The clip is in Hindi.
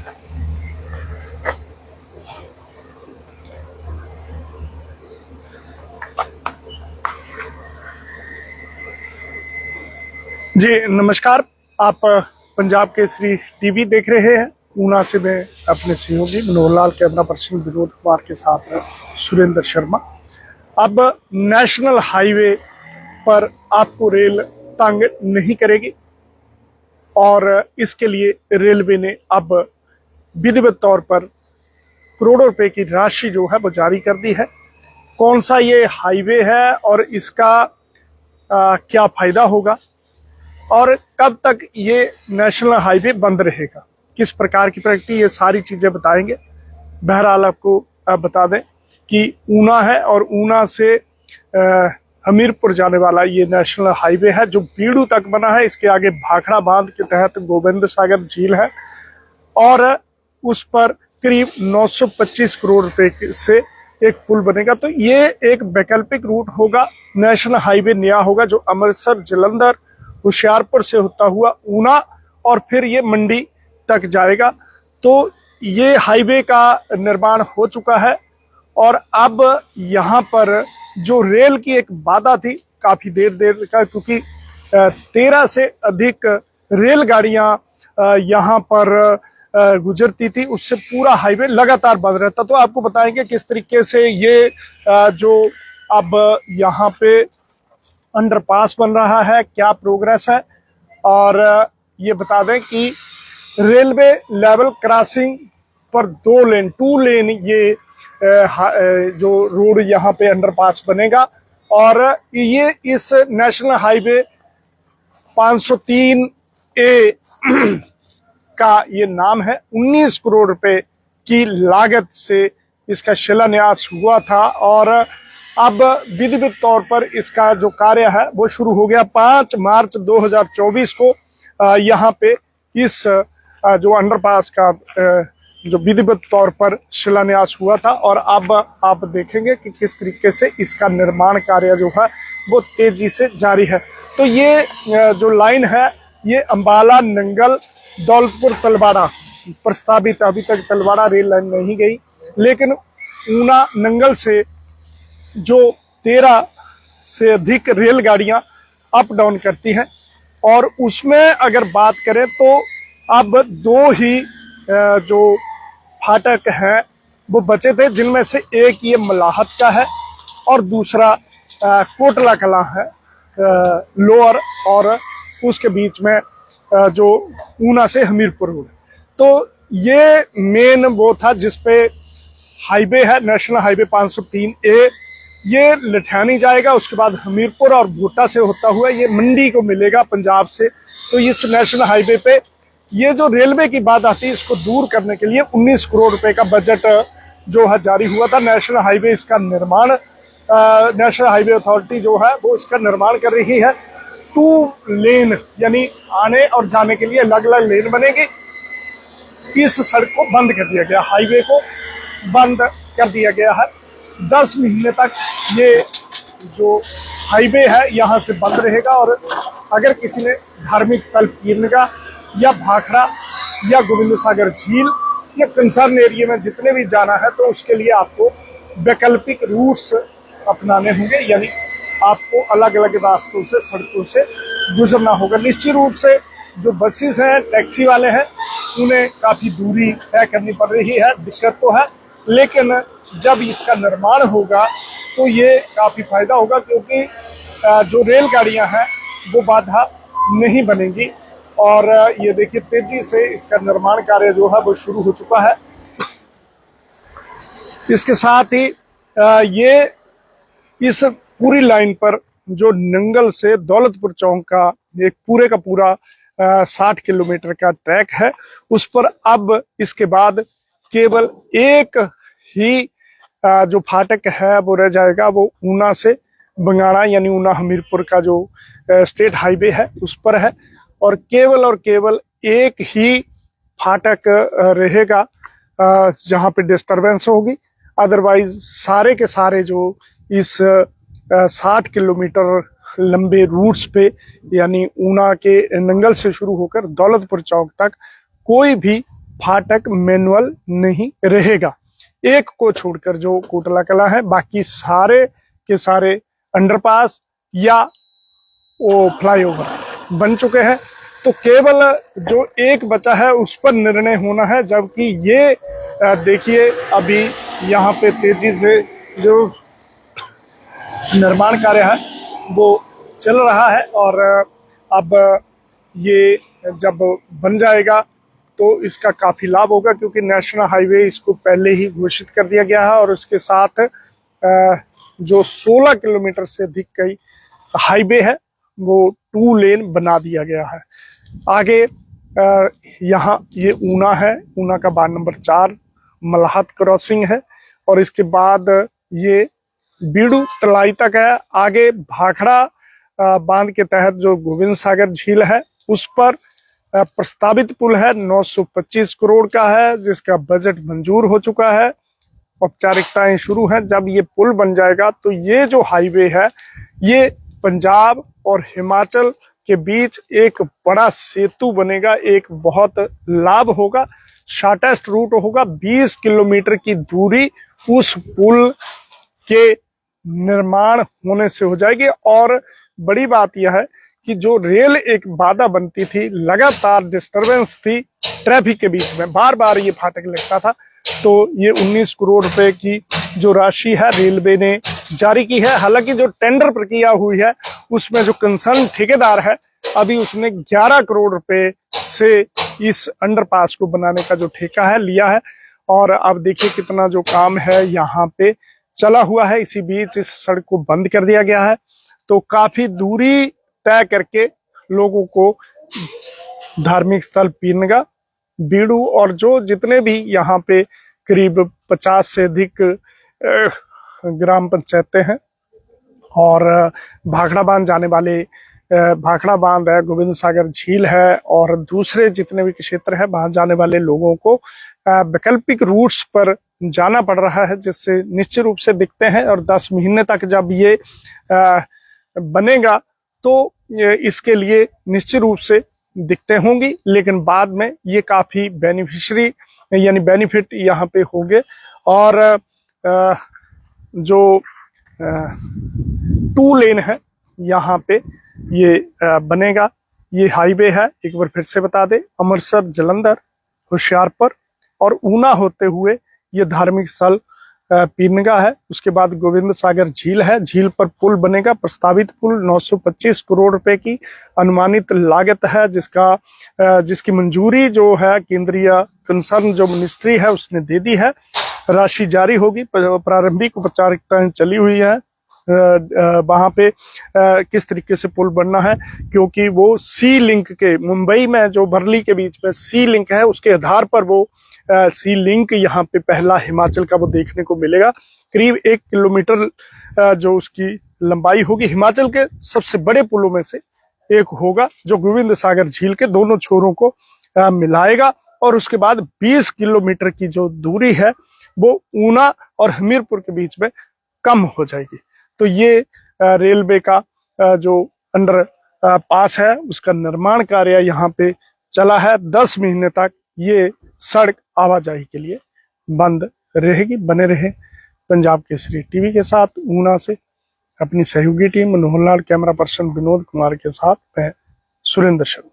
जी नमस्कार। आप पंजाब केसरी टीवी देख रहे हैं। ऊना से मैं अपने सहयोगी मनोहर लाल, कैमरा पर्सन विनोद कुमार के साथ सुरेंद्र शर्मा। अब नेशनल हाईवे पर आपको रेल तंग नहीं करेगी और इसके लिए रेलवे ने अब विधिवत तौर पर करोड़ों रुपए की राशि जो है वो जारी कर दी है। कौन सा ये हाईवे है और इसका क्या फायदा होगा और कब तक ये नेशनल हाईवे बंद रहेगा, किस प्रकार की प्रगति, ये सारी चीजें बताएंगे। बहरहाल आपको बता दें कि ऊना है और ऊना से हमीरपुर जाने वाला ये नेशनल हाईवे है जो बीड़ू तक बना है। इसके आगे भाखड़ा बांध के तहत गोविंद सागर झील है और उस पर करीब 925 करोड़ रुपए से एक पुल बनेगा। तो ये एक वैकल्पिक रूट होगा, नेशनल हाईवे नया होगा जो अमृतसर, जलंधर, होशियारपुर से होता हुआ ऊना और फिर ये मंडी तक जाएगा। तो ये हाईवे का निर्माण हो चुका है और अब यहाँ पर जो रेल की एक बाधा थी काफी देर का, क्योंकि 13 से अधिक रेलगाड़ियां यहाँ पर गुजरती थी, उससे पूरा हाईवे लगातार बंद रहता। तो आपको बताएंगे किस तरीके से ये जो अब यहाँ पे अंडरपास बन रहा है, क्या प्रोग्रेस है। और ये बता दें कि रेलवे लेवल क्रॉसिंग पर 2 लेन ये जो रोड यहाँ पे अंडरपास बनेगा और ये इस नेशनल हाईवे 503A का ये नाम है। 19 करोड़ रुपए की लागत से इसका शिलान्यास हुआ था और अब विधिवत तौर पर इसका जो कार्य है वो शुरू हो गया। 5 मार्च 2024 को यहाँ पे इस जो अंडरपास का जो विधिवत तौर पर शिलान्यास हुआ था और अब आप देखेंगे कि किस तरीके से इसका निर्माण कार्य जो है वो तेजी से जारी है। तो ये जो लाइन है ये अंबाला, नंगल, दौलतपुर, तलवाड़ा प्रस्तावित, अभी तक तलवाड़ा रेल लाइन नहीं गई, लेकिन ऊना नंगल से जो 13 से अधिक रेलगाड़ियां अप डाउन करती हैं और उसमें अगर बात करें तो अब 2 ही जो फाटक हैं वो बचे थे, जिनमें से एक ये मलाहत का है और दूसरा कोटला कलां है लोअर, और उसके बीच में जो ऊना से हमीरपुर रोड। तो ये मेन वो था जिसपे हाईवे है, नेशनल हाईवे 503A। ये लठियानी जाएगा, उसके बाद हमीरपुर और भोटा से होता हुआ ये मंडी को मिलेगा पंजाब से। तो इस नेशनल हाईवे पे ये जो रेलवे की बात आती है इसको दूर करने के लिए 19 करोड़ रुपए का बजट जो है जारी हुआ था। नेशनल हाईवे इसका निर्माण नेशनल हाईवे अथॉरिटी जो है वो इसका निर्माण कर रही है। 2 लेन यानी आने और जाने के लिए अलग अलग लेन बनेगी। इस सड़क को बंद कर दिया गया, हाईवे को बंद कर दिया गया है। 10 महीने तक ये जो हाईवे है यहाँ से बंद रहेगा और अगर किसी ने धार्मिक स्थल पीरनगा या भाखड़ा या गोविंद सागर झील या कंसर्न एरिया में जितने भी जाना है तो उसके लिए आपको वैकल्पिक रूट्स अपनाने होंगे, यानी आपको अलग अलग रास्तों से, सड़कों से गुजरना होगा। निश्चित रूप से जो बसेस हैं, टैक्सी वाले हैं, उन्हें काफी दूरी तय करनी पड़ रही है, दिक्कत तो है, लेकिन जब इसका निर्माण होगा तो ये काफी फायदा होगा, क्योंकि जो रेलगाड़ियां हैं वो बाधा नहीं बनेंगी। और ये देखिए तेजी से इसका निर्माण कार्य जो है वो शुरू हो चुका है। इसके साथ ही ये इस पूरी लाइन पर जो नंगल से दौलतपुर चौक का एक पूरे का पूरा 60 किलोमीटर का ट्रैक है, उस पर अब इसके बाद केवल एक ही जो फाटक है वो रह जाएगा, वो ऊना से बंगाणा यानी ऊना हमीरपुर का जो स्टेट हाईवे है उस पर है और केवल एक ही फाटक रहेगा जहां पे डिस्टरबेंस होगी। अदरवाइज सारे के सारे जो इस 60 किलोमीटर लंबे रूट्स पे यानी ऊना के नंगल से शुरू होकर दौलतपुर चौक तक कोई भी फाटक मैनुअल नहीं रहेगा। एक को छोड़कर जो कोटला कला है, बाकी सारे के सारे अंडरपास या वो फ्लाईओवर बन चुके हैं। तो केवल जो एक बचा है उस पर निर्णय होना है, जबकि ये देखिए अभी यहाँ पे तेजी से जो निर्माण कार्य है वो चल रहा है। और अब ये जब बन जाएगा तो इसका काफी लाभ होगा, क्योंकि नेशनल हाईवे इसको पहले ही घोषित कर दिया गया है और उसके साथ जो 16 किलोमीटर से अधिक कई हाईवे है वो 2 लेन बना दिया गया है। आगे यहाँ ये ऊना है, ऊना का वार्ड नंबर 4 मलाहत क्रॉसिंग है, और इसके बाद ये बीड़ू तलाई तक है। आगे भाखड़ा बांध के तहत जो गोविंद सागर झील है उस पर प्रस्तावित पुल है, 925 करोड़ का है, जिसका बजट मंजूर हो चुका है। औपचारिकताएं शुरू हैं। जब ये पुल बन जाएगा तो ये जो हाईवे है ये पंजाब और हिमाचल के बीच एक बड़ा सेतु बनेगा, एक बहुत लाभ होगा, शॉर्टेस्ट रूट होगा। 20 किलोमीटर की दूरी उस पुल के निर्माण होने से हो जाएगी। और बड़ी बात यह है कि जो रेल एक बाधा बनती थी, लगातार डिस्टरबेंस थी ट्रैफिक के बीच में, बार बार ये फाटक लगता था, तो ये 19 करोड़ रुपए की जो राशि है रेलवे ने जारी की है। हालांकि जो टेंडर प्रक्रिया हुई है उसमें जो कंसर्न ठेकेदार है अभी उसने 11 करोड़ रुपए से इस अंडरपास को बनाने का जो ठेका है लिया है। और अब देखिए कितना जो काम है यहाँ पे चला हुआ है। इसी बीच इस सड़क को बंद कर दिया गया है, तो काफी दूरी तय करके लोगों को धार्मिक स्थल पीरंगा, बीड़ू और जो जितने भी यहाँ पे करीब 50 से अधिक ग्राम पंचायतें हैं और भाखड़ा बांध जाने वाले भाखड़ा बांध है, गोविंद सागर झील है और दूसरे जितने भी क्षेत्र है वहां जाने वाले लोगों को वैकल्पिक रूट्स पर जाना पड़ रहा है, जिससे निश्चित रूप से दिखते हैं। और 10 महीने तक जब ये बनेगा तो इसके लिए निश्चित रूप से दिखते होंगी, लेकिन बाद में ये काफी बेनिफिशियरी यानी बेनिफिट यहाँ पे होंगे। और जो 2 लेन है यहाँ पे ये बनेगा। ये हाईवे है, एक बार फिर से बता दें, अमृतसर, जलंधर, होशियारपुर और ऊना होते हुए ये धार्मिक स्थल पीरंगा है। उसके बाद गोविंद सागर झील है, झील पर पुल बनेगा। प्रस्तावित पुल 925 करोड़ रुपए की अनुमानित लागत है, जिसकी मंजूरी जो है केंद्रीय कंसर्न जो मिनिस्ट्री है उसने दे दी है। राशि जारी होगी। प्रारंभिक औपचारिकताएं चली हुई है वहां पे किस तरीके से पुल बनना है, क्योंकि वो सी लिंक के मुंबई में जो वर्ली के बीच में सी लिंक है उसके आधार पर वो सी लिंक यहाँ पे पहला हिमाचल का वो देखने को मिलेगा। करीब 1 किलोमीटर जो उसकी लंबाई होगी, हिमाचल के सबसे बड़े पुलों में से एक होगा, जो गोविंद सागर झील के दोनों छोरों को मिलाएगा। और उसके बाद 20 किलोमीटर की जो दूरी है वो ऊना और हमीरपुर के बीच में कम हो जाएगी। तो ये रेलवे का जो अंडर पास है उसका निर्माण कार्य यहाँ पे चला है। 10 महीने तक ये सड़क आवाजाही के लिए बंद रहेगी। बने रहे पंजाब केसरी टीवी के साथ। ऊना से अपनी सहयोगी team Manohar Lal, camera person Vinod Kumar के साथ मैं सुरेंद्र शर्मा।